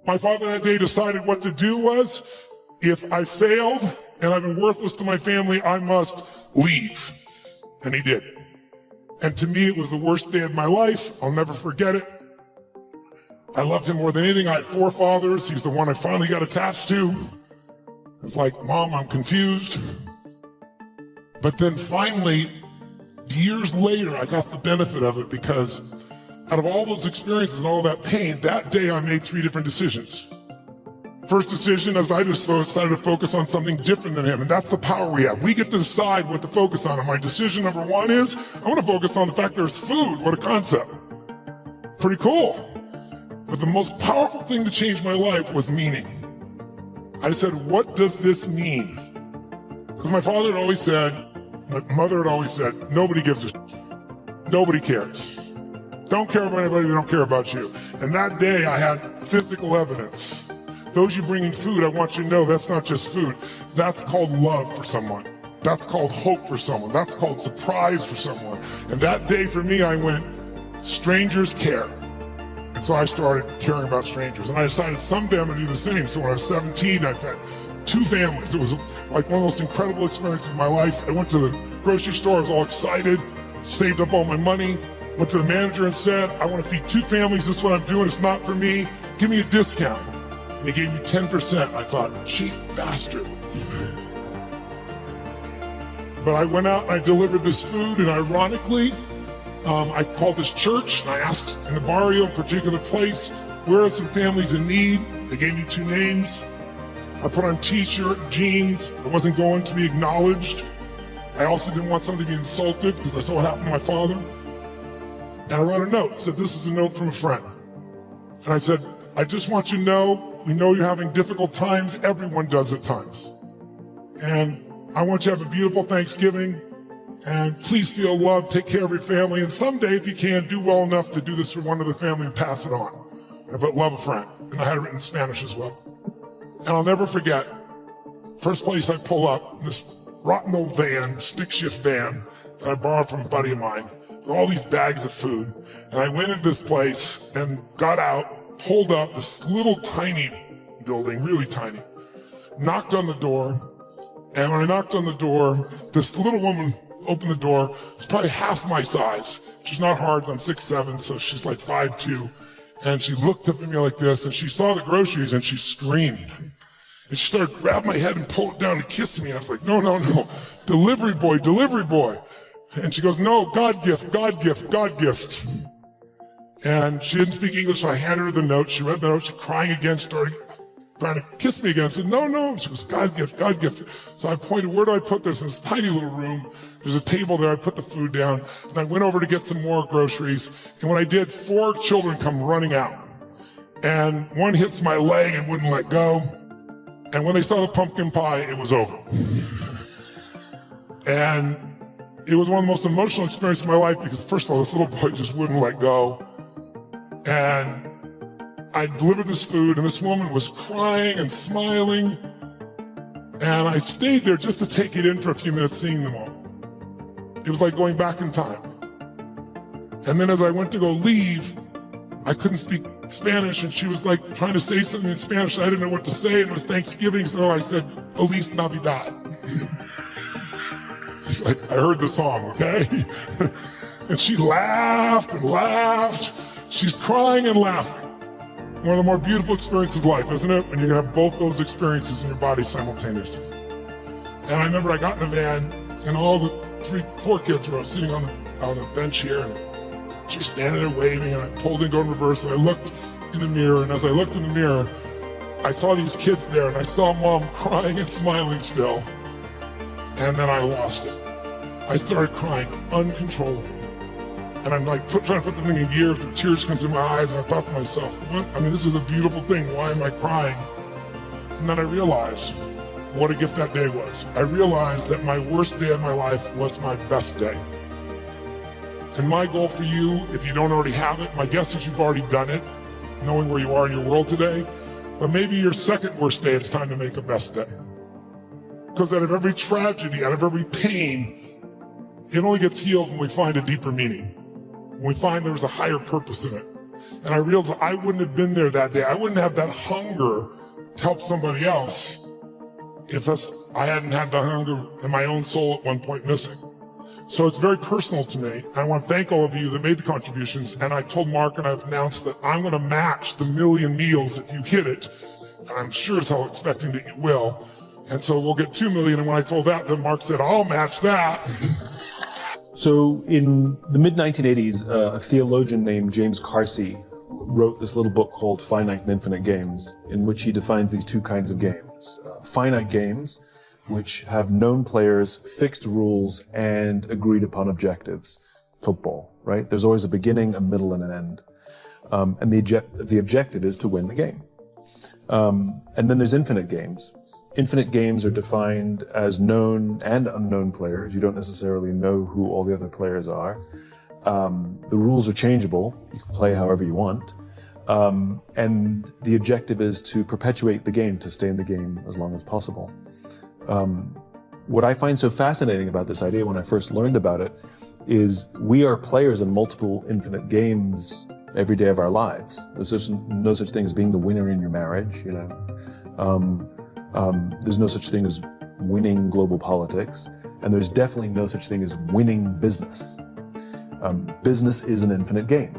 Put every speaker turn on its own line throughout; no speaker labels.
My father that day decided what to do was, if I failed and I've been worthless to my family, I must leave. And he did. And to me, it was the worst day of my life. I'll never forget it. I loved him more than anything. I had 4 fathers. He's the one I finally got attached to. It's like, Mom, I'm confused. But then finally, years later, I got the benefit of it, because out of all those experiences and all that pain, that day I made 3 different decisions. First decision is I just decided to focus on something different than him, and that's the power we have. We get to decide what to focus on, and my decision number 1 is I want to focus on the fact there's food. What a concept. Pretty cool. But the most powerful thing to change my life was meaning. I said, what does this mean? Because my father had always said, my mother had always said, nobody gives a shit. Nobody cares. Don't care about anybody, they don't care about you. And that day I had physical evidence. Those you bringing food, I want you to know that's not just food. That's called love for someone. That's called hope for someone. That's called surprise for someone. And that day for me, I went, strangers care. And so I started caring about strangers. And I decided someday I'm gonna do the same. So when I was 17, I fed 2 families. It was like one of the most incredible experiences of my life. I went to the grocery store, I was all excited, saved up all my money, went to the manager and said, I want to feed 2 families, this is what I'm doing, it's not for me, give me a discount. And he gave me 10%. I thought, cheap bastard. But I went out and I delivered this food, and ironically, I called this church and I asked in the barrio, a particular place, where are some families in need? They gave me 2 names. I put on t-shirt and jeans. I wasn't going to be acknowledged. I also didn't want somebody to be insulted because I saw what happened to my father. And I wrote a note, said, this is a note from a friend. And I said, I just want you to know, we know you're having difficult times. Everyone does at times. And I want you to have a beautiful Thanksgiving. And please feel loved, take care of your family. And someday, if you can, do well enough to do this for one of the family and pass it on. But love a friend. And I had it written in Spanish as well. And I'll never forget, first place I pull up, this rotten old van, stick shift van, that I borrowed from a buddy of mine, with all these bags of food. And I went into this place and got out, pulled up this little tiny building, really tiny, knocked on the door. And when I knocked on the door, this little woman opened the door. She's probably half my size. She's not hard, I'm 6'7", so she's like 5'2". And she looked up at me like this, and she saw the groceries, and she screamed. And she started grabbing my head and pulled it down and kissing me. And I was like, no, no, no, delivery boy, delivery boy. And she goes, no, God gift, God gift, God gift. And she didn't speak English, so I handed her the note. She read the note, she crying again, started trying to kiss me again. I said, no, no. She goes, God gift, God gift. So I pointed, where do I put this? In this tiny little room. There's a table there, I put the food down. And I went over to get some more groceries. And when I did, 4 children come running out. And one hits my leg and wouldn't let go. And when they saw the pumpkin pie, it was over. And it was one of the most emotional experiences of my life because, first of all, this little boy just wouldn't let go. And I delivered this food, and this woman was crying and smiling. And I stayed there just to take it in for a few minutes, seeing them all. It was like going back in time. And then as I went to go leave, I couldn't speak Spanish, and she was like trying to say something in Spanish. I didn't know what to say, and it was Thanksgiving, so I said, Feliz Navidad. She's like, I heard the song, okay? And she laughed and laughed. She's crying and laughing. One of the more beautiful experiences of life, isn't it? When you can have both those experiences in your body simultaneously. And I remember I got in the van, and all the 4 kids were sitting on the bench here, and she's standing there waving, and I pulled in, go in reverse, and I looked in the mirror, and as I looked in the mirror, I saw these kids there, and I saw Mom crying and smiling still, and then I lost it. I started crying uncontrollably, and I'm like trying to put the thing in gear, the tears come through my eyes, and I thought to myself, what? I mean, this is a beautiful thing, why am I crying? And then I realized what a gift that day was. I realized that my worst day of my life was my best day. And my goal for you, if you don't already have it, my guess is you've already done it, knowing where you are in your world today, but maybe your second worst day, it's time to make a best day. Because out of every tragedy, out of every pain, it only gets healed when we find a deeper meaning. When we find there's a higher purpose in it. And I realized I wouldn't have been there that day. I wouldn't have that hunger to help somebody else if I hadn't had the hunger in my own soul at one point missing. So it's very personal to me. I want to thank all of you that made the contributions. And I told Mark, and I've announced that I'm going to match the 1 million meals if you hit it. And I'm sure as hell expecting that you will. And so we'll get 2 million. And when I told that, then Mark said, I'll match that.
So in the mid-1980s, a theologian named James Carsey wrote this little book called Finite and Infinite Games, in which he defines these two kinds of games. Finite games, which have known players, fixed rules, and agreed upon objectives. Football, right? There's always a beginning, a middle, and an end. And the objective is to win the game. And then there's infinite games. Infinite games are defined as known and unknown players. You don't necessarily know who all the other players are. The rules are changeable. You can play however you want. And the objective is to perpetuate the game, to stay in the game as long as possible. What I find so fascinating about this idea when I first learned about it is we are players in multiple infinite games every day of our lives. There's no such thing as being the winner in your marriage, you know. There's no such thing as winning global politics, and there's definitely no such thing as winning business. Business is an infinite game.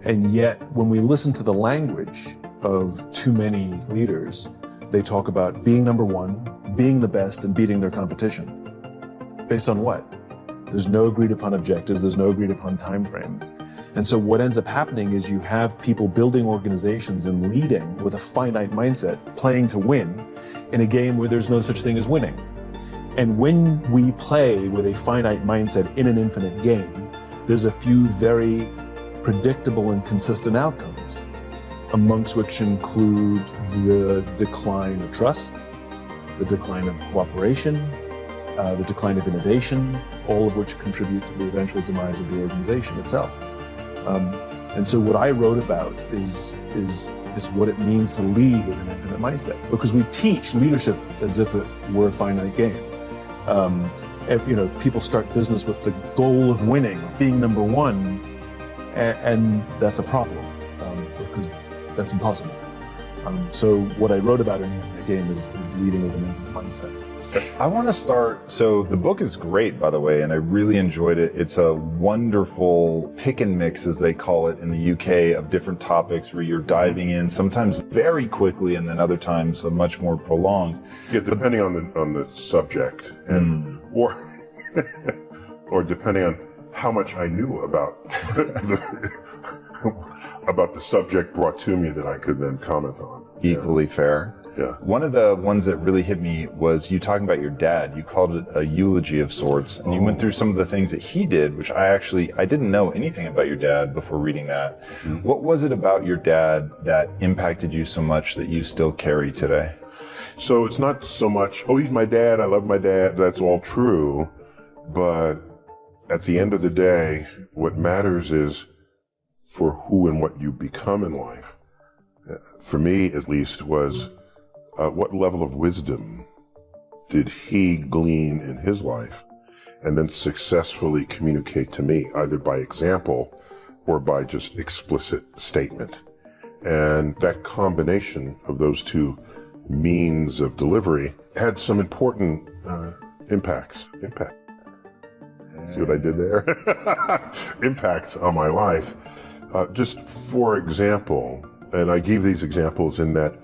And yet, when we listen to the language of too many leaders, they talk about being number one, being the best, and beating their competition. Based on what? There's no agreed upon objectives, there's no agreed upon timeframes. And so what ends up happening is you have people building organizations and leading with a finite mindset, playing to win, in a game where there's no such thing as winning. And when we play with a finite mindset in an infinite game, there's a few very predictable and consistent outcomes, amongst which include the decline of trust, the decline of cooperation, the decline of innovation, all of which contribute to the eventual demise of the organization itself. And so what I wrote about is what it means to lead with an infinite mindset, because we teach leadership as if it were a finite game. You know, people start business with the goal of winning, being number one, and that's a problem, because that's impossible. So what I wrote about in the game is leading with an infinite mindset.
I want to start, so the book is great, by the way, and I really enjoyed it. It's a wonderful pick and mix, as they call it in the UK, of different topics where you're diving in, sometimes very quickly, and then other times much more prolonged.
Yeah, depending on the subject, and or depending on how much I knew about about the subject brought to me that I could then comment on.
Equally fair.
Yeah.
One of the ones that really hit me was you talking about your dad. You called it a eulogy of sorts, and you went through some of the things that he did, which I didn't know anything about your dad before reading that. Mm-hmm. What was it about your dad that impacted you so much that you still carry today?
So it's not so much, oh, he's my dad, I love my dad, that's all true, but at the end of the day, what matters is for who and what you become in life. For me, at least, was what level of wisdom did he glean in his life and then successfully communicate to me, either by example or by just explicit statement. And that combination of those two means of delivery had some important impact. See what I did there? Impacts on my life. Just for example, and I gave these examples in that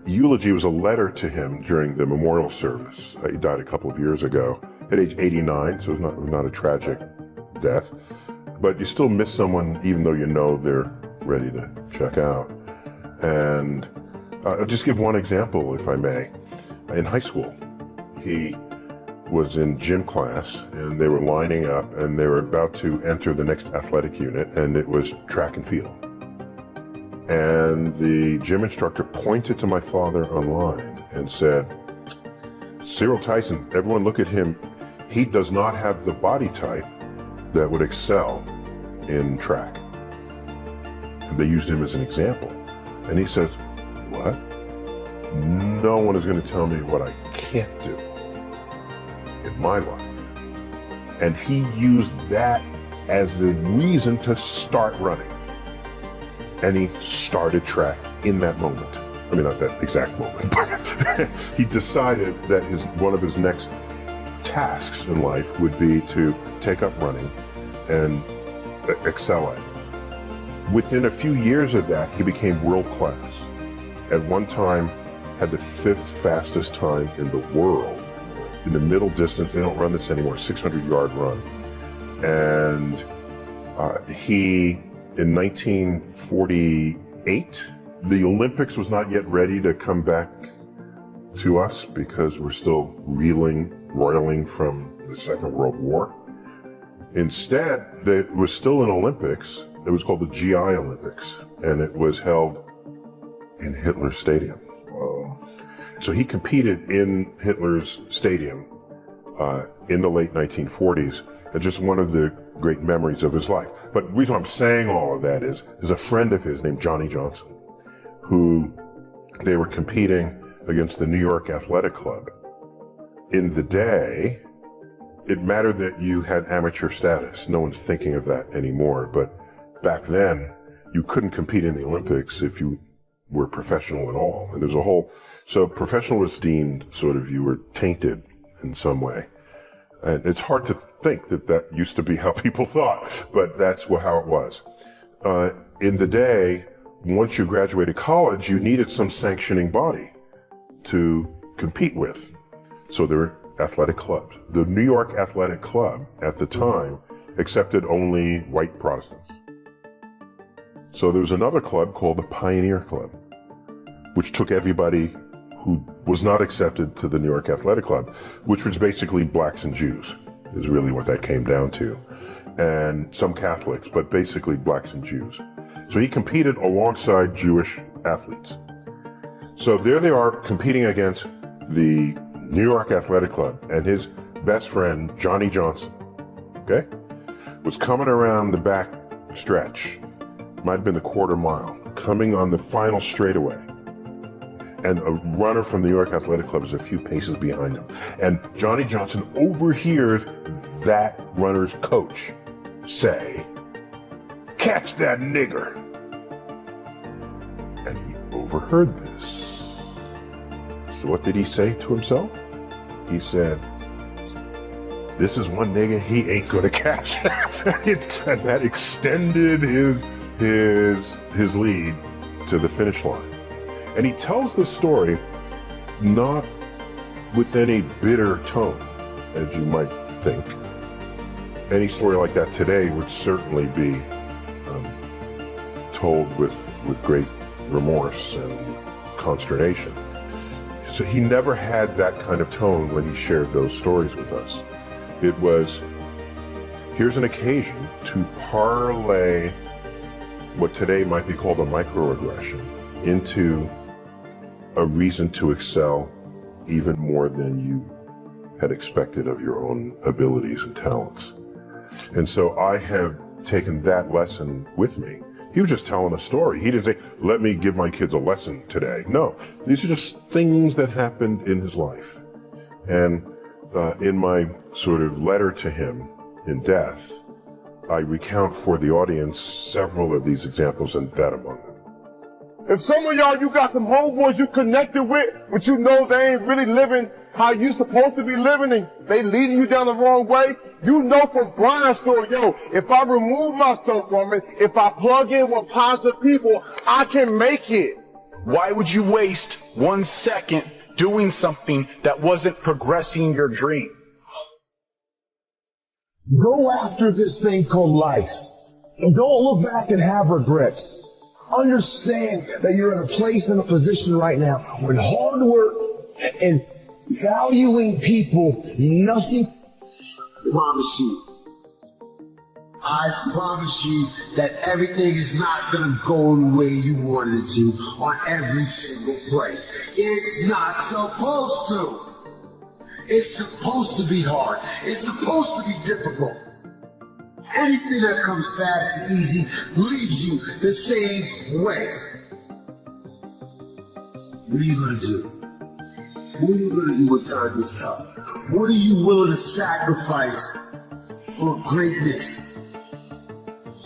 eulogy was a letter to him during the memorial service. He died a couple of years ago at age 89, so it was not a tragic death. But you still miss someone even though you know they're ready to check out. And I'll just give one example, if I may. In high school, he was in gym class, and they were lining up, and they were about to enter the next athletic unit, and it was track and field. And the gym instructor pointed to my father online and said, Cyril Tyson, everyone look at him. He does not have the body type that would excel in track. And they used him as an example. And he says, what? No one is going to tell me what I can't do in my life. And he used that as the reason to start running. and he started track in that moment. I mean, not that exact moment, but he decided that one of his next tasks in life would be to take up running and excel at it. Within a few years of that, he became world class. At one time, had the 5th fastest time in the world. In the middle distance, they don't run this anymore, 600-yard run. And he, in 1948, the Olympics was not yet ready to come back to us because we're still roiling from the Second World War. Instead, there was still an Olympics. It was called the GI Olympics, and it was held in Hitler's stadium. So he competed in Hitler's stadium in the late 1940s, and just one of the great memories of his life. But the reason I'm saying all of that is, there's a friend of his named Johnny Johnson, who they were competing against the New York Athletic Club. In the day, it mattered that you had amateur status. No one's thinking of that anymore, but back then, you couldn't compete in the Olympics if you were professional at all. And there's a whole, so professional was deemed sort of, you were tainted in some way. And it's hard to think that that used to be how people thought, but that's how it was. In the day, once you graduated college, you needed some sanctioning body to compete with. So there were athletic clubs. The New York Athletic Club at the time accepted only white Protestants. So there was another club called the Pioneer Club, which took everybody who was not accepted to the New York Athletic Club, which was basically blacks and Jews, is really what that came down to. And some Catholics, but basically blacks and Jews. So he competed alongside Jewish athletes. So there they are competing against the New York Athletic Club, and his best friend, Johnny Johnson, okay, was coming around the back stretch, might have been the quarter mile, coming on the final straightaway. And a runner from the New York Athletic Club is a few paces behind him. And Johnny Johnson overhears that runner's coach say, "Catch that nigger." And he overheard this. So what did he say to himself? He said, "This is one nigga he ain't gonna catch." And that extended his lead to the finish line. And he tells this story not with any bitter tone, as you might think. Any story like that today would certainly be told with great remorse and consternation. So he never had that kind of tone when he shared those stories with us. It was, here's an occasion to parlay what today might be called a microaggression into a reason to excel even more than you had expected of your own abilities and talents. And so I have taken that lesson with me. He was just telling a story. He didn't say, "Let me give my kids a lesson today." No, these are just things that happened in his life. And in my sort of letter to him in death, I recount for the audience several of these examples, and that among them.
If some of y'all, you got some homeboys you connected with, but you know they ain't really living how you supposed to be living, and they leading you down the wrong way, you know from Brian's story, yo, if I remove myself from it, if I plug in with positive people, I can make it.
Why would you waste 1 second doing something that wasn't progressing your dream?
Go after this thing called life. And don't look back and have regrets. Understand that you're in a place and a position right now when hard work and valuing people, nothing.
I promise you that everything is not gonna go the way you wanted it to on every single play. It's not supposed to. It's supposed to be hard. It's supposed to be difficult. Anything that comes fast and easy leaves you the same way. What are you gonna do? What are you gonna do when time is tough? What are you willing to sacrifice for greatness?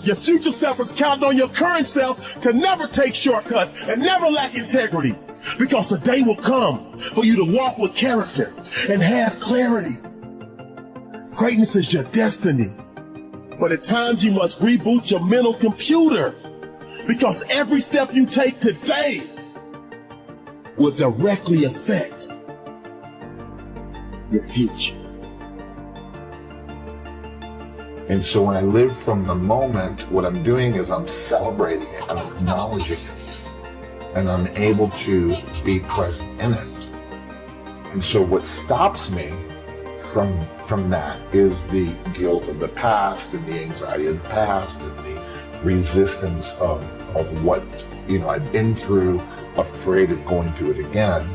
Your future self is counting on your current self to never take shortcuts and never lack integrity. Because a day will come for you to walk with character and have clarity. Greatness is your destiny. But at times you must reboot your mental computer. Because every step you take today will directly affect your future.
And so when I live from the moment, what I'm doing is I'm celebrating it, I'm acknowledging it, and I'm able to be present in it. And so what stops me from that is the guilt of the past and the anxiety of the past and the resistance of what, I've been through, afraid of going through it again.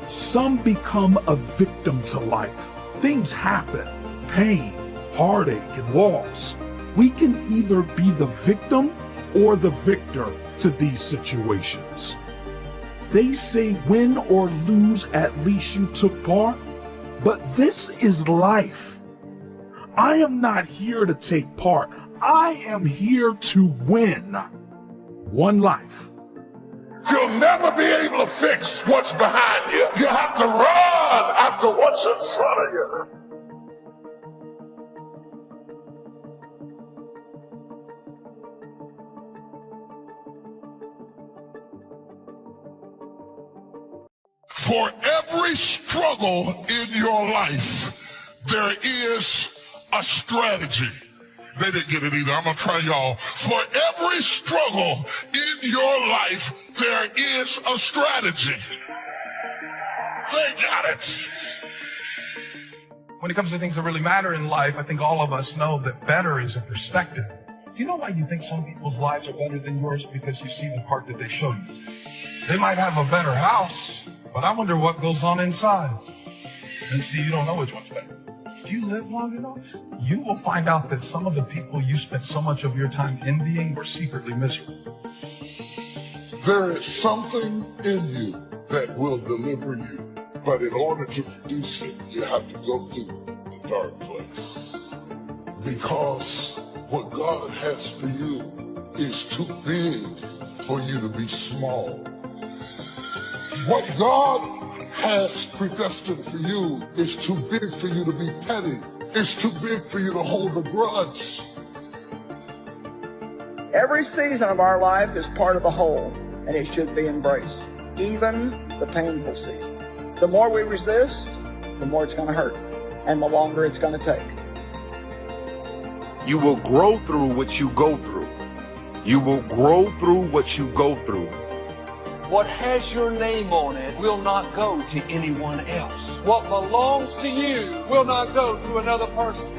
Some become a victim to life. Things happen, pain, heartache, and loss. We can either be the victim or the victor to these situations. They say win or lose, at least you took part. But this is life. I am not here to take part. I am here to win. One life.
You'll never be able to fix what's behind you. You have to run after what's in front of you. For every struggle in your life, there is a strategy. They didn't get it either. I'm going to try y'all. For every struggle in your life, there is a strategy. They got it.
When it comes to things that really matter in life, I think all of us know that better is a perspective. You know why you think some people's lives are better than yours? Because you see the part that they show you. They might have a better house, but I wonder what goes on inside. And see, you don't know which one's better. If you live long enough, you will find out that some of the people you spent so much of your time envying were secretly miserable.
There is something in you that will deliver you, but in order to produce it, you have to go through the dark place. Because what God has for you is too big for you to be small. What God has predestined for you is too big for you to be petty. It's too big for you to hold a grudge.
Every season of our life is part of the whole, and it should be embraced, even the painful season. The more we resist, the more it's going to hurt, and the longer it's going to take.
You will grow through what you go through. You will grow through what you go through.
What has your name on it will not go to anyone else. What belongs to you will not go to another person.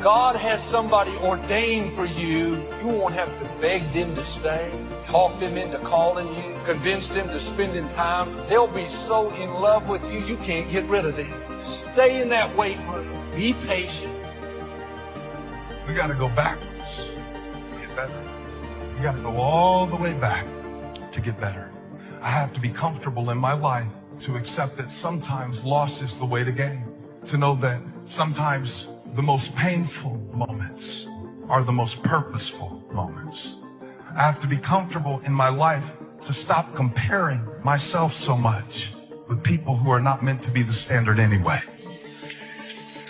God has somebody ordained for you. You won't have to beg them to stay, talk them into calling you, convince them to spending time. They'll be so in love with you, you can't get rid of them. Stay in that weight room. Be patient.
We got to go backwards to get better. We got to go all the way back to get better. I have to be comfortable in my life to accept that sometimes loss is the way to gain. To know that sometimes the most painful moments are the most purposeful moments. I have to be comfortable in my life to stop comparing myself so much with people who are not meant to be the standard anyway.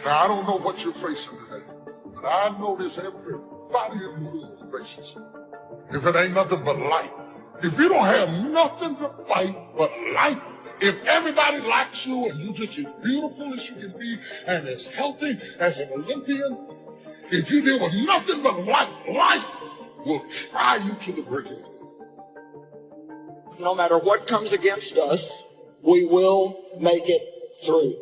Now, I don't know what you're facing today, but I know this everybody in the room faces. If it ain't nothing but life. If you don't have nothing to fight but life, if everybody likes you and you just as beautiful as you can be and as healthy as an Olympian, if you deal with nothing but life, life will try you to the brick.
No matter what comes against us, we will make it through.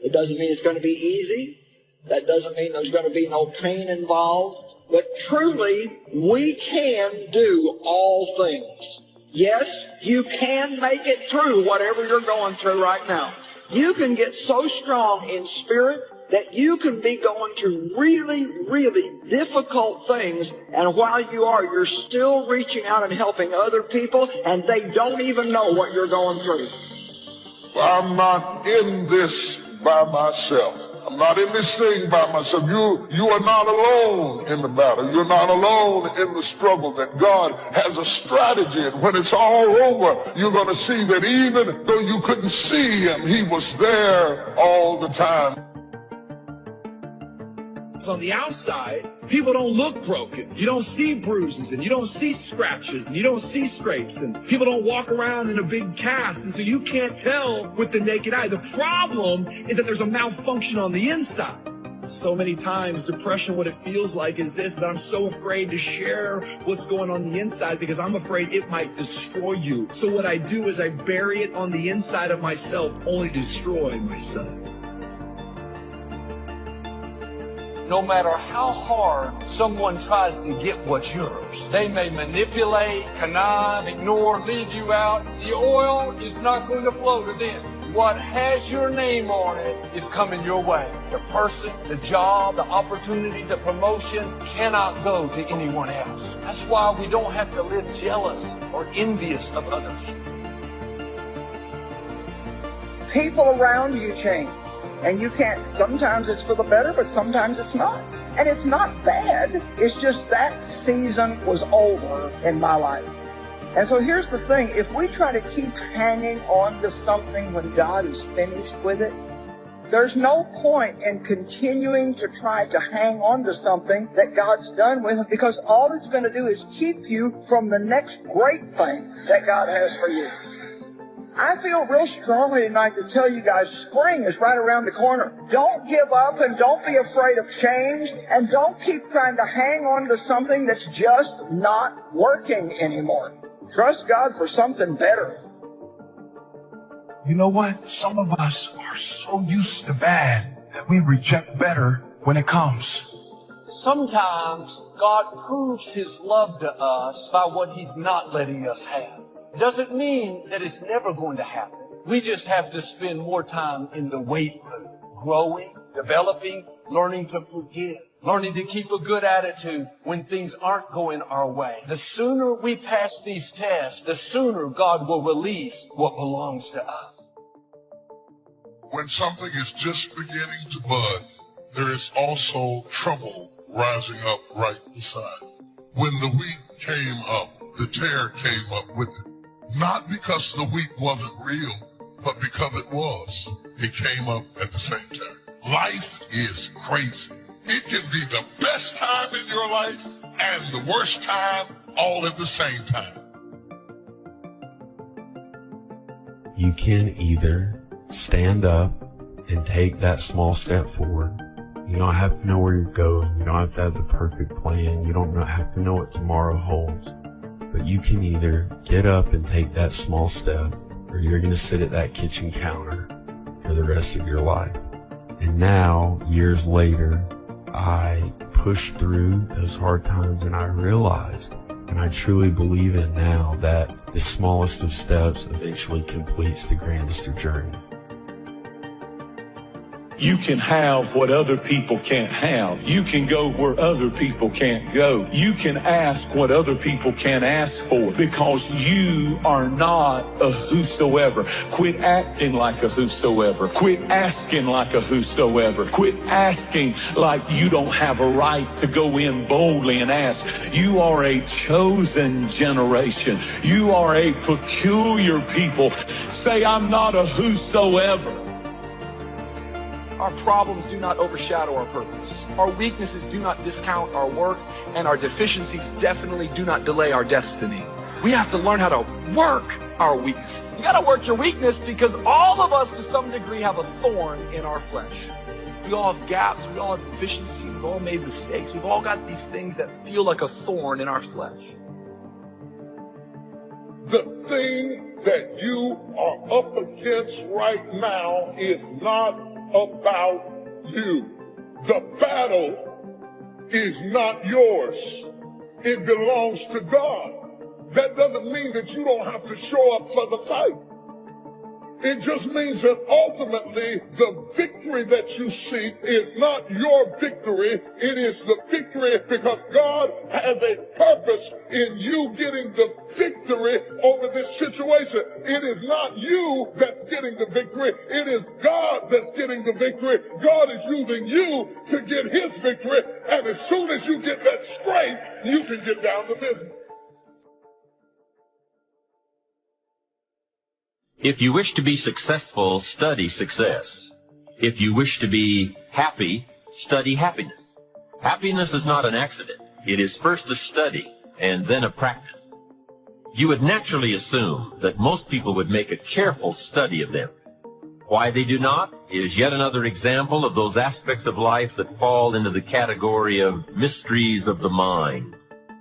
It doesn't mean it's going to be easy. That doesn't mean there's going to be no pain involved. But truly, we can do all things. Yes, you can make it through whatever you're going through right now. You can get so strong in spirit that you can be going through really, really difficult things, and while you're still reaching out and helping other people, and they don't even know what you're going through.
I'm not in this by myself.
I'm not in this thing by myself. You are not alone in the battle. You're not alone in the struggle. That God has a strategy, and when it's all over, you're going to see that even though you couldn't see him, he was there all the time.
On the outside, people don't look broken. You don't see bruises, and you don't see scratches, and you don't see scrapes, and people don't walk around in a big cast, and so you can't tell with the naked eye. The problem is that there's a malfunction on the inside. So many times, depression, what it feels like is this, that I'm so afraid to share what's going on the inside because I'm afraid it might destroy you. So what I do is I bury it on the inside of myself, only to destroy myself.
No matter how hard someone tries to get what's yours, they may manipulate, connive, ignore, leave you out. The oil is not going to flow to them. What has your name on it is coming your way. The person, the job, the opportunity, the promotion cannot go to anyone else. That's why we don't have to live jealous or envious of other people.
People around you change. And you can't, sometimes it's for the better, but sometimes it's not. And it's not bad. It's just that season was over in my life. And so here's the thing. If we try to keep hanging on to something when God is finished with it, there's no point in continuing to try to hang on to something that God's done with it, because all it's going to do is keep you from the next great thing that God has for you. I feel real strongly tonight to tell you guys, spring is right around the corner. Don't give up, and don't be afraid of change, and don't keep trying to hang on to something that's just not working anymore. Trust God for something better.
You know what? Some of us are so used to bad that we reject better when it comes.
Sometimes God proves his love to us by what he's not letting us have. Doesn't mean that it's never going to happen. We just have to spend more time in the weight room, growing, developing, learning to forgive, learning to keep a good attitude when things aren't going our way. The sooner we pass these tests, the sooner God will release what belongs to us.
When something is just beginning to bud, there is also trouble rising up right beside. When the wheat came up, the tear came up with it. Not because the wheat wasn't real, but because it was. It came up at the same time. Life is crazy. It can be the best time in your life and the worst time all at the same time.
You can either stand up and take that small step forward. You don't have to know where you're going. You don't have to have the perfect plan. You don't have to know what tomorrow holds. But you can either get up and take that small step, or you're going to sit at that kitchen counter for the rest of your life. And now, years later, I pushed through those hard times, and I realized, and I truly believe in now, that the smallest of steps eventually completes the grandest of journeys.
You can have what other people can't have. You can go where other people can't go. You can ask what other people can't ask for, because you are not a whosoever. Quit acting like a whosoever. Quit asking like a whosoever. Quit asking like you don't have a right to go in boldly and ask. You are a chosen generation. You are a peculiar people. Say, I'm not a whosoever.
Our problems do not overshadow our purpose. Our weaknesses do not discount our work, and our deficiencies definitely do not delay our destiny. We have to learn how to work our weakness. You gotta work your weakness, because all of us to some degree have a thorn in our flesh. We all have gaps, we all have deficiencies, we've all made mistakes. We've all got these things that feel like a thorn in our flesh.
The thing that you are up against right now is not about you. The battle is not yours. It belongs to God. That doesn't mean that you don't have to show up for the fight. It just means that ultimately the victory that you seek is not your victory. It is the victory because God has a purpose in you getting the victory victory over this situation. It is not you that's getting the victory. It is God that's getting the victory. God is using you to get his victory. And as soon as you get that straight, you can get down to business.
If you wish to be successful, study success. If you wish to be happy, study happiness. Happiness is not an accident. It is first a study and then a practice. You would naturally assume that most people would make a careful study of them. Why they do not is yet another example of those aspects of life that fall into the category of mysteries of the mind.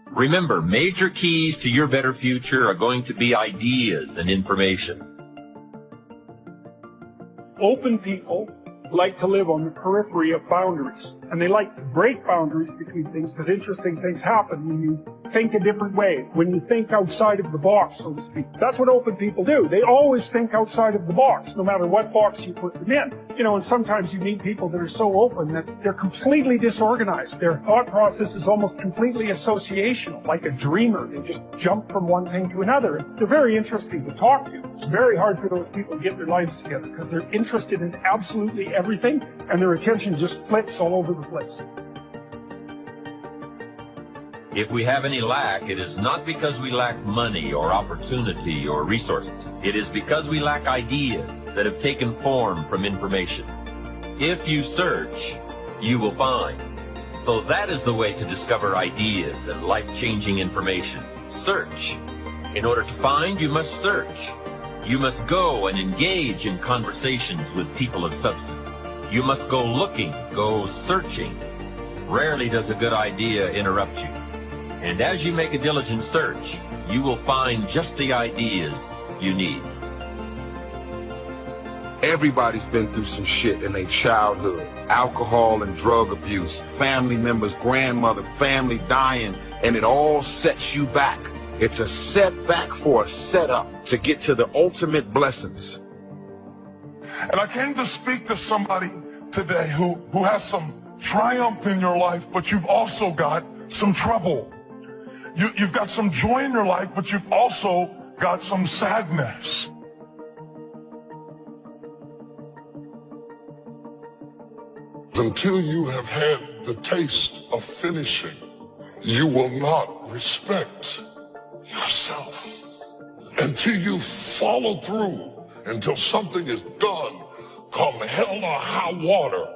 Remember, major keys to your better future are going to be ideas and information.
Open people like to live on the periphery of boundaries, and they like to break boundaries between things because interesting things happen when you think a different way, when you think outside of the box, so to speak. That's what open people do. They always think outside of the box, no matter what box you put them in. You know, and sometimes you meet people that are so open that they're completely disorganized. Their thought process is almost completely associational, like a dreamer. They just jump from one thing to another. They're very interesting to talk to. It's very hard for those people to get their lives together because they're interested in absolutely everything, and their attention just flips all over the place.
If we have any lack, it is not because we lack money or opportunity or resources. It is because we lack ideas that have taken form from information. If you search, you will find. So that is the way to discover ideas and life-changing information. Search. In order to find, you must search. You must go and engage in conversations with people of substance. You must go looking, go searching. Rarely does a good idea interrupt you. And as you make a diligent search, you will find just the ideas you need.
Everybody's been through some shit in their childhood. Alcohol and drug abuse, family members, grandmother, family dying, and it all sets you back. It's a setback for a setup to get to the ultimate blessings.
And I came to speak to somebody today who has some triumph in your life, but you've also got some trouble. You've got some joy in your life, but you've also got some sadness. Until you have had the taste of finishing, you will not respect yourself. Until you follow through, until something is done, come hell or high water,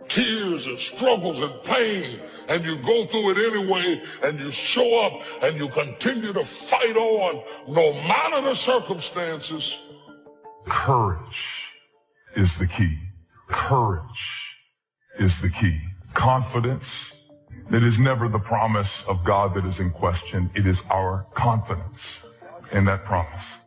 tears and struggles and pain, and you go through it anyway, and you show up and you continue to fight on no matter the circumstances.
Courage is the key. Courage is the key. Confidence. It is never the promise of God that is in question. It is our confidence in that promise.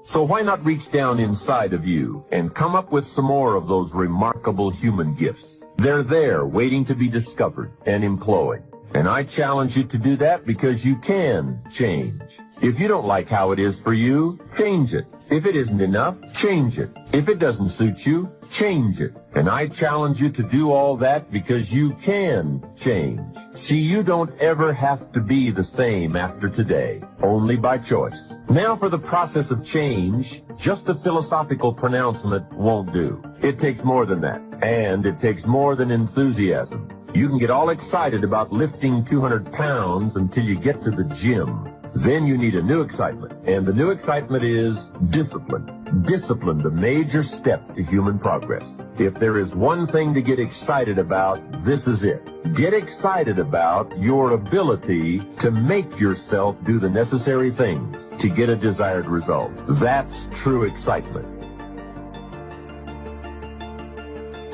So why not reach down inside of you and come up with some more of those remarkable human gifts? They're there waiting to be discovered and employed. And I challenge you to do that because you can change. If you don't like how it is for you, change it. If it isn't enough, change it. If it doesn't suit you, change it. And I challenge you to do all that because you can change. See, you don't ever have to be the same after today, only by choice. Now for the process of change, just a philosophical pronouncement won't do. It takes more than that, and it takes more than enthusiasm. You can get all excited about lifting 200 pounds until you get to the gym. Then you need a new excitement, and the new excitement is discipline. Discipline, the major step to human progress. If there is one thing to get excited about, this is it. Get excited about your ability to make yourself do the necessary things to get a desired result. That's true excitement.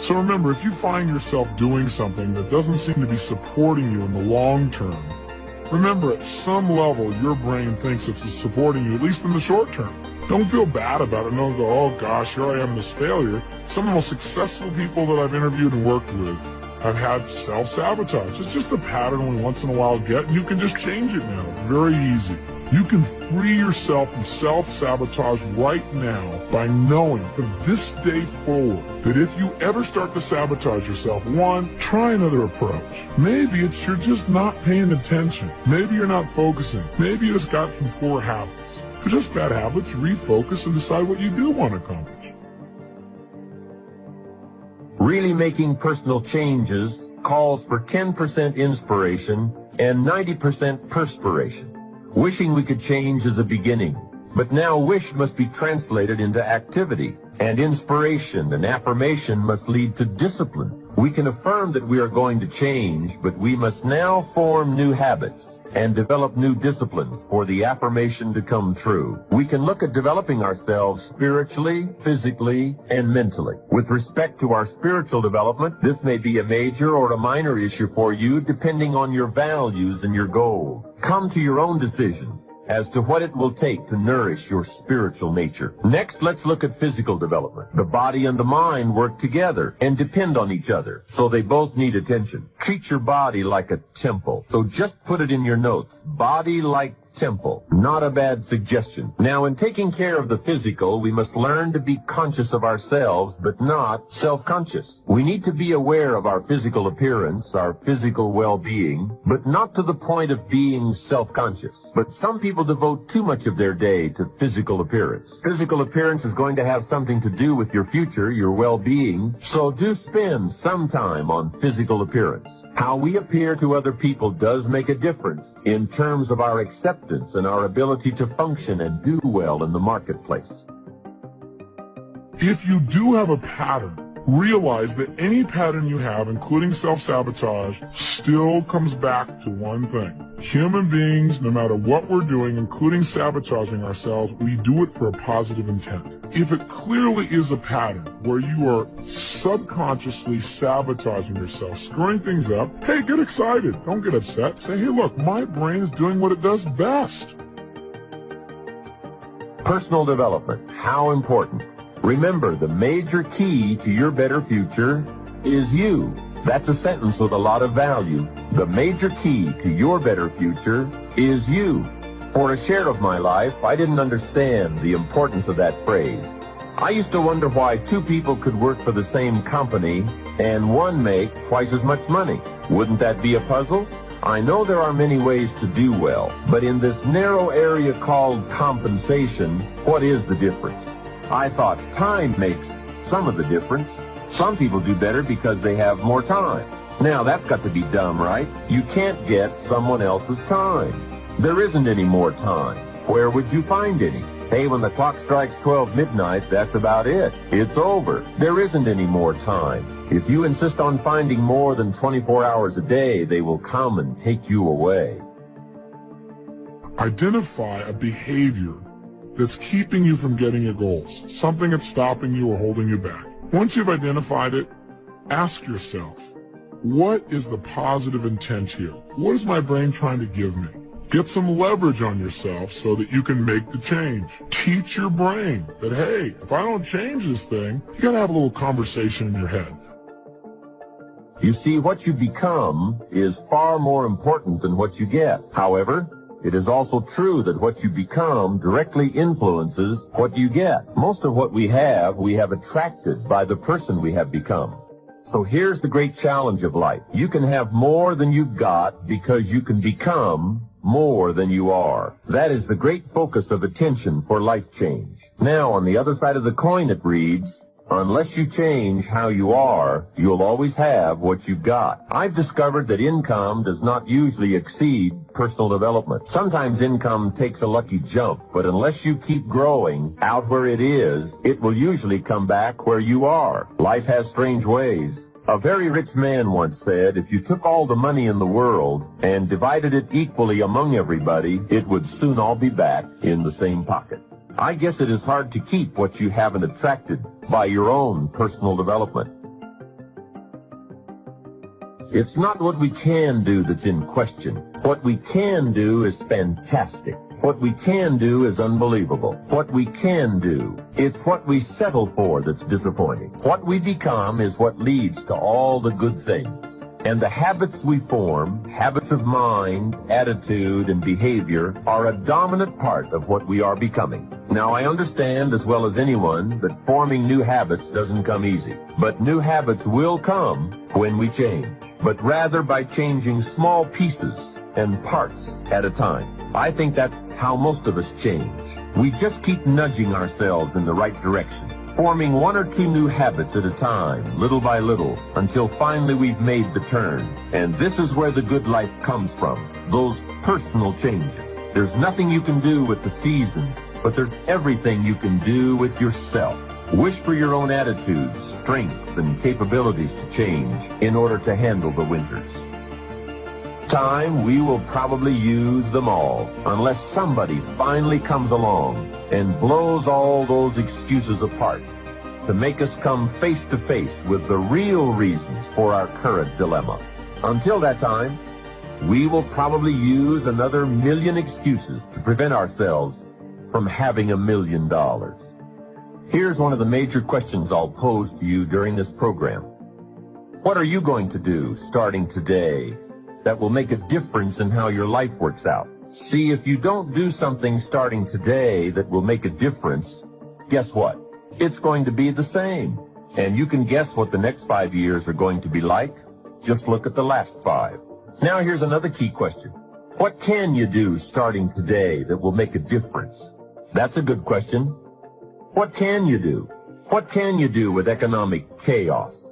So remember, if you find yourself doing something that doesn't seem to be supporting you in the long term, remember, at some level, your brain thinks it's supporting you, at least in the short term. Don't feel bad about it. Don't go, oh gosh, here I am, this failure. Some of the most successful people that I've interviewed and worked with have had self-sabotage. It's just a pattern we once in a while get, and you can just change it now. Very easy.
You can free yourself from self-sabotage right now by knowing from this day forward that if you ever start to sabotage yourself, one, try another approach. Maybe it's you're just not paying attention. Maybe you're not focusing. Maybe you just got some poor habits. If they're just bad habits, refocus and decide what you do want to accomplish.
Really making personal changes calls for 10% inspiration and 90% perspiration. Wishing we could change is a beginning, but now wish must be translated into activity, and inspiration and affirmation must lead to discipline. We can affirm that we are going to change, but we must now form new habits and develop new disciplines for the affirmation to come true. We can look at developing ourselves spiritually, physically, and mentally. With respect to our spiritual development, this may be a major or a minor issue for you depending on your values and your goals. Come to your own decisions as to what it will take to nourish your spiritual nature. Next, let's look at physical development. The body and the mind work together and depend on each other, so they both need attention. Treat your body like a temple. So just put it in your notes. Body like temple. Not a bad suggestion. Now, in taking care of the physical, we must learn to be conscious of ourselves, but not self-conscious. We need to be aware of our physical appearance, our physical well-being, but not to the point of being self-conscious. But some people devote too much of their day to physical appearance. Physical appearance is going to have something to do with your future, your well-being, so do spend some time on physical appearance. How we appear to other people does make a difference in terms of our acceptance and our ability to function and do well in the marketplace.
If you do have a pattern, realize that any pattern you have, including self-sabotage, still comes back to one thing. Human beings, no matter what we're doing, including sabotaging ourselves, we do it for a positive intent. If it clearly is a pattern where you are subconsciously sabotaging yourself, screwing things up, hey, get excited. Don't get upset. Say, hey, look, my brain is doing what it does best.
Personal development, how important. Remember, the major key to your better future is you. That's a sentence with a lot of value. The major key to your better future is you. For a share of my life, I didn't understand the importance of that phrase. I used to wonder why two people could work for the same company and one make twice as much money. Wouldn't that be a puzzle? I know there are many ways to do well, but in this narrow area called compensation, what is the difference? I thought time makes some of the difference. Some people do better because they have more time. Now that's got to be dumb, right? You can't get someone else's time. There isn't any more time. Where would you find any? Hey, when the clock strikes 12 midnight, that's about it. It's over. There isn't any more time. If you insist on finding more than 24 hours a day, they will come and take you away.
Identify a behavior that's keeping you from getting your goals, something that's stopping you or holding you back. Once you've identified it, ask yourself, what is the positive intent here? What is my brain trying to give me? Get some leverage on yourself so that you can make the change. Teach your brain that, hey, if I don't change this thing, you gotta have a little conversation in your head.
You see, what you become is far more important than what you get. However, it is also true that what you become directly influences what you get. Most of what we have attracted by the person we have become. So here's the great challenge of life. You can have more than you've got because you can become more than you are. That is the great focus of attention for life change. Now, on the other side of the coin, it reads, unless you change how you are, you'll always have what you've got. I've discovered that income does not usually exceed personal development. Sometimes income takes a lucky jump, but unless you keep growing out where it is, it will usually come back where you are. Life has strange ways. A very rich man once said, if you took all the money in the world and divided it equally among everybody, it would soon all be back in the same pocket. I guess it is hard to keep what you haven't attracted by your own personal development. It's not what we can do that's in question. What we can do is fantastic. What we can do is unbelievable. What we can do, it's what we settle for that's disappointing. What we become is what leads to all the good things. And the habits we form, habits of mind, attitude, and behavior, are a dominant part of what we are becoming. Now, I understand as well as anyone that forming new habits doesn't come easy. But new habits will come when we change, but rather by changing small pieces and parts at a time. I think that's how most of us change. We just keep nudging ourselves in the right direction, forming 1 or 2 new habits at a time, little by little, until finally we've made the turn. And this is where the good life comes from, those personal changes. There's nothing you can do with the seasons, but there's everything you can do with yourself. Wish for your own attitudes, strength, and capabilities to change in order to handle the winters. Time, we will probably use them all, unless somebody finally comes along and blows all those excuses apart to make us come face to face with the real reasons for our current dilemma. Until that time, we will probably use another million excuses to prevent ourselves from having $1 million. Here's one of the major questions I'll pose to you during this program. What are you going to do starting today that will make a difference in how your life works out? See, if you don't do something starting today that will make a difference, guess what? It's going to be the same. And you can guess what the next 5 years are going to be like. Just look at the last 5. Now here's another key question. What can you do starting today that will make a difference? That's a good question. What can you do? What can you do with economic chaos?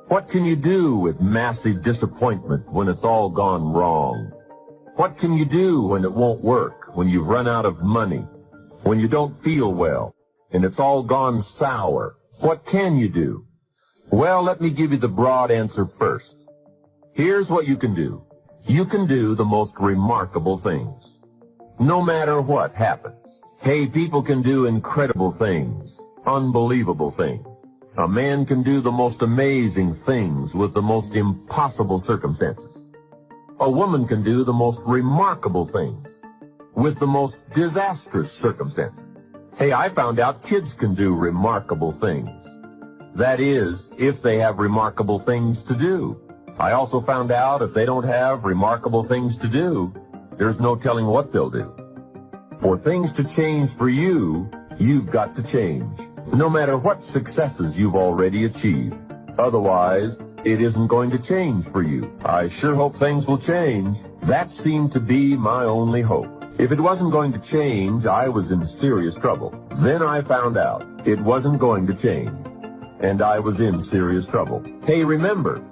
What can you do with massive disappointment when it's all gone wrong? What can you do when it won't work, when you've run out of money, when you don't feel well, and it's all gone sour? What can you do? Well, let me give you the broad answer first. Here's what you can do. You can do the most remarkable things, no matter what happens. Hey, people can do incredible things, unbelievable things. A man can do the most amazing things with the most impossible circumstances. A woman can do the most remarkable things with the most disastrous circumstances. Hey, I found out kids can do remarkable things. That is, if they have remarkable things to do. I also found out if they don't have remarkable things to do, there's no telling what they'll do. For things to change for you, you've got to change, no matter what successes you've already achieved. Otherwise, it isn't going to change for you. I sure hope things will change. That seemed to be my only hope. If it wasn't going to change, I was in serious trouble. Then I found out it wasn't going to change, and I was in serious trouble. Hey, remember,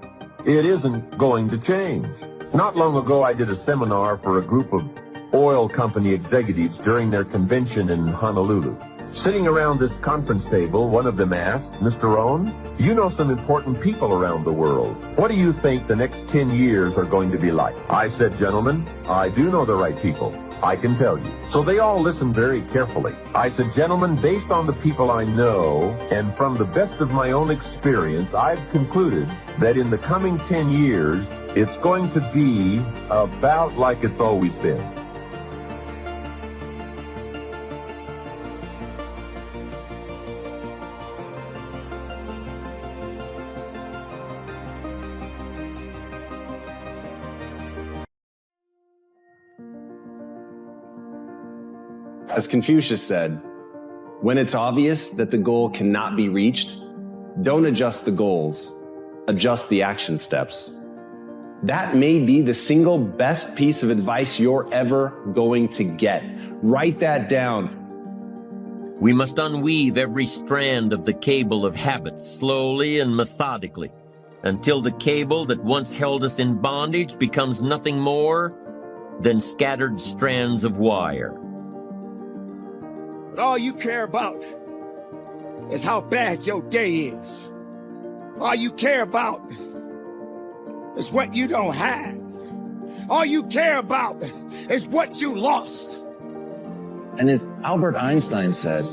it isn't going to change. Not long ago, I did a seminar for a group of oil company executives during their convention in Honolulu. Sitting around this conference table, one of them asked, Mr. Rohn, you know some important people around the world. What do you think the next 10 years are going to be like? I said, gentlemen, I do know the right people. I can tell you. So they all listened very carefully. I said, gentlemen, based on the people I know and from the best of my own experience, I've concluded that in the coming 10 years, it's going to be about like it's always been.
As Confucius said, when it's obvious that the goal cannot be reached, don't adjust the goals, adjust the action steps. That may be the single best piece of advice you're ever going to get. Write that down.
We must unweave every strand of the cable of habits slowly and methodically until the cable that once held us in bondage becomes nothing more than scattered strands of wire.
But all you care about is how bad your day is. All you care about is what you don't have. All you care about is what you lost.
And as Albert Einstein said,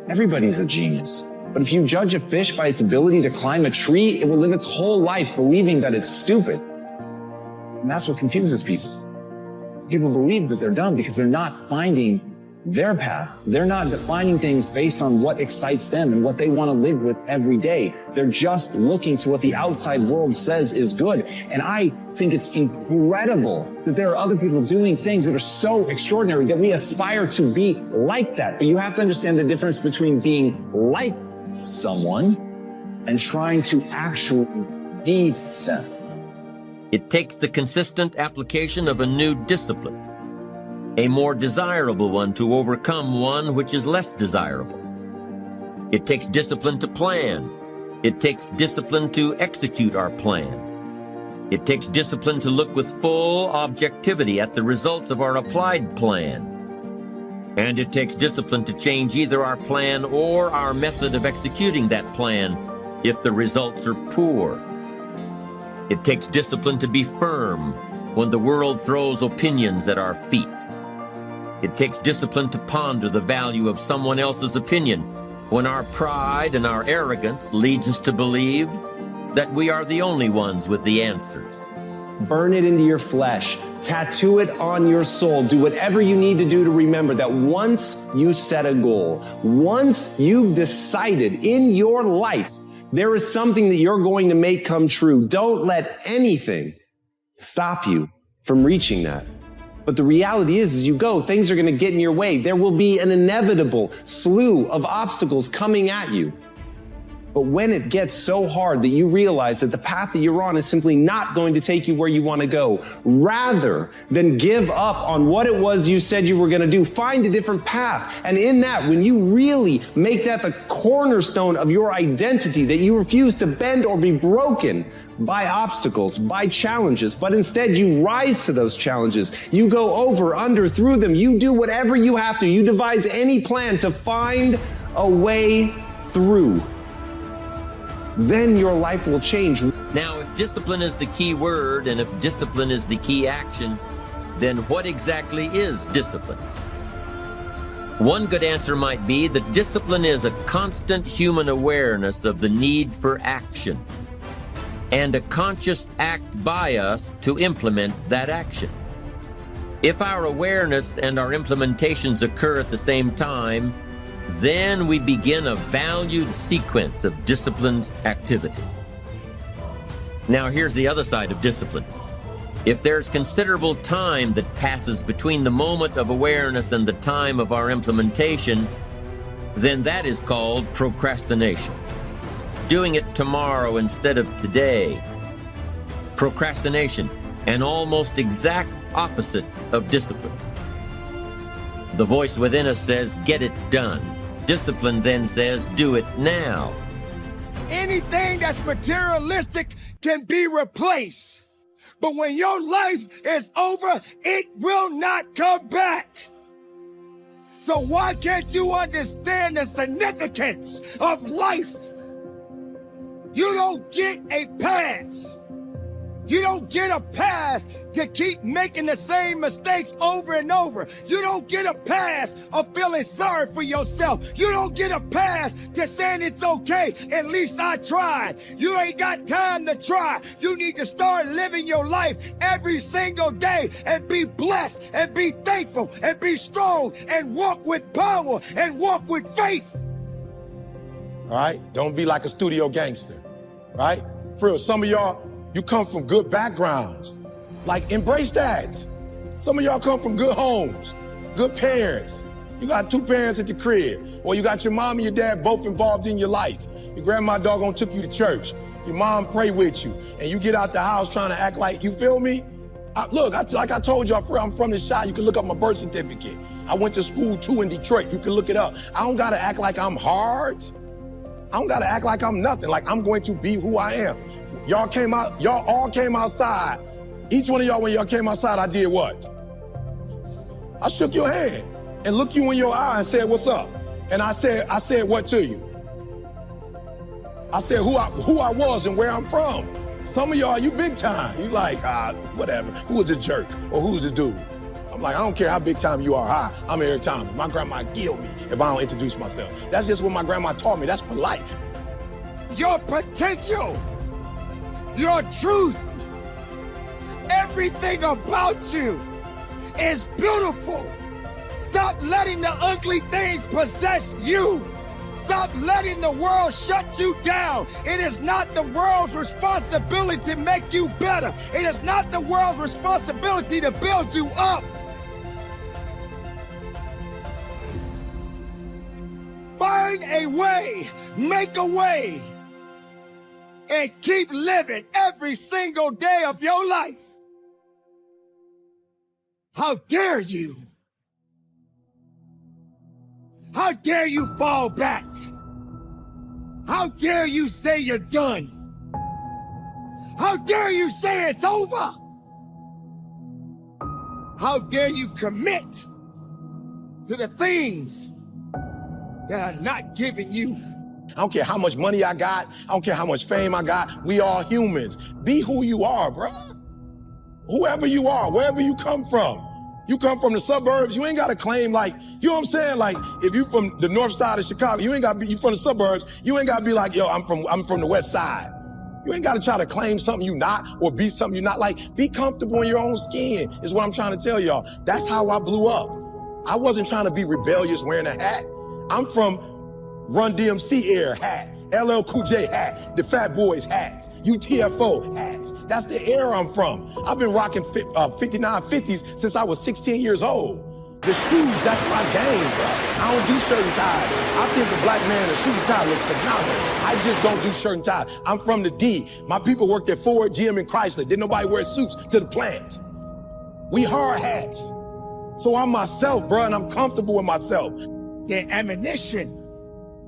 everybody's a genius. But if you judge a fish by its ability to climb a tree, it will live its whole life believing that it's stupid. And that's what confuses people. People believe that they're dumb because they're not finding
their path. They're not defining things based on what excites them and what they want to live with every day. They're just looking to what the outside world says is good. And I think it's incredible that there are other people doing things that are so extraordinary that we aspire to be like that. But you have to understand the difference between being like someone and trying to actually be them.
It takes the consistent application of a new discipline, a more desirable one to overcome one which is less desirable. It takes discipline to plan. It takes discipline to execute our plan. It takes discipline to look with full objectivity at the results of our applied plan. And it takes discipline to change either our plan or our method of executing that plan if the results are poor. It takes discipline to be firm when the world throws opinions at our feet. It takes discipline to ponder the value of someone else's opinion when our pride and our arrogance leads us to believe that we are the only ones with the answers.
Burn it into your flesh. Tattoo it on your soul. Do whatever you need to do to remember that once you set a goal, once you've decided in your life there is something that you're going to make come true, don't let anything stop you from reaching that. But the reality is, as you go, things are going to get in your way. There will be an inevitable slew of obstacles coming at you. But when it gets so hard that you realize that the path that you're on is simply not going to take you where you want to go, rather than give up on what it was you said you were going to do, find a different path. And in that, when you really make that the cornerstone of your identity, that you refuse to bend or be broken by obstacles, by challenges, but instead you rise to those challenges. You go over, under, through them. You do whatever you have to. You devise any plan to find a way through. Then your life will change.
Now, if discipline is the key word and if discipline is the key action, then what exactly is discipline? One good answer might be that discipline is a constant human awareness of the need for action and a conscious act by us to implement that action. If our awareness and our implementations occur at the same time, then we begin a valued sequence of disciplined activity. Now, here's the other side of discipline. If there's considerable time that passes between the moment of awareness and the time of our implementation, then that is called procrastination. Doing it tomorrow instead of today. Procrastination, an almost exact opposite of discipline. The voice within us says, get it done. Discipline then says, do it now.
Anything that's materialistic can be replaced. But when your life is over, it will not come back. So why can't you understand the significance of life? You don't get a pass. You don't get a pass to keep making the same mistakes over and over. You don't get a pass of feeling sorry for yourself. You don't get a pass to saying it's okay, at least I tried. You ain't got time to try. You need to start living your life every single day and be blessed and be thankful and be strong and walk with power and walk with faith.
All right? Don't be like a studio gangster, right? For real, some of y'all, you come from good backgrounds. Like, embrace that. Some of y'all come from good homes, good parents. You got 2 parents at the crib, or you got your mom and your dad both involved in your life. Your grandma doggone took you to church. Your mom prayed with you, and you get out the house trying to act like, you feel me? Like I told y'all, I'm from the shop. You can look up my birth certificate. I went to school too in Detroit. You can look it up. I don't gotta act like I'm hard. I don't gotta act like I'm nothing. Like, I'm going to be who I am. Y'all all came outside. Each one of y'all, when y'all came outside, I did what? I shook your hand and looked you in your eye and said, what's up? And I said what to you? I said who I was and where I'm from. Some of y'all, you big time. You like, whatever. Who is this jerk? Or who is this dude? I'm like, I don't care how big time you are. Hi, I'm Eric Thomas. My grandma killed me if I don't introduce myself. That's just what my grandma taught me. That's polite.
Your potential. Your truth, everything about you is beautiful. Stop letting the ugly things possess you. Stop letting the world shut you down. It is not the world's responsibility to make you better. It is not the world's responsibility to build you up. Find a way, make a way, and keep living every single day of your life. How dare you? How dare you fall back? How dare you say you're done? How dare you say it's over? How dare you commit to the things that are not giving you?
I don't care how much money I got. I don't care how much fame I got. We all humans. Be who you are, bro. Whoever you are, wherever you come from. You come from the suburbs, you ain't got to claim like, you know what I'm saying? Like, if you from the north side of Chicago, you ain't got to be, you from the suburbs, you ain't got to be like, yo, I'm from the west side. You ain't got to try to claim something you not or be something you not. Like, be comfortable in your own skin is what I'm trying to tell y'all. That's how I blew up. I wasn't trying to be rebellious wearing a hat. I'm from Run DMC era hat, LL Cool J hat, the Fat Boys hats, UTFO hats. That's the era I'm from. I've been rocking 5950s since I was 16 years old. The shoes, that's my game, bro. I don't do shirt and tie. I think a black man in a suit and tie look phenomenal. I just don't do shirt and tie. I'm from the D. My people worked at Ford, GM, and Chrysler. Didn't nobody wear suits to the plant. We hard hats. So I'm myself, bro, and I'm comfortable with myself.
The ammunition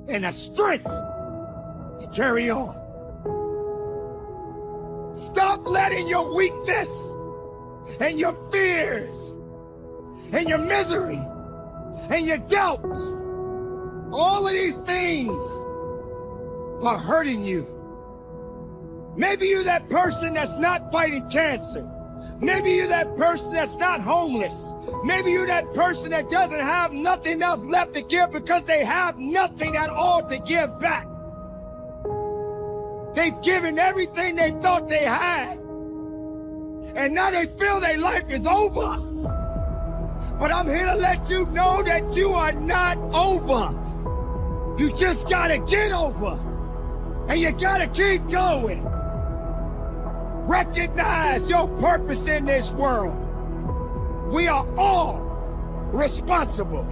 and the strength to carry on. Stop letting your weakness and your fears and your misery and your doubt, all of these things are hurting you. Maybe you're that person that's not fighting cancer. Maybe you're that person that's not homeless. Maybe you're that person that doesn't have nothing else left to give because they have nothing at all to give back. They've given everything they thought they had, and now they feel their life is over. But I'm here to let you know that you are not over. You just gotta get over, and you gotta keep going. Recognize your purpose in this world. We are all responsible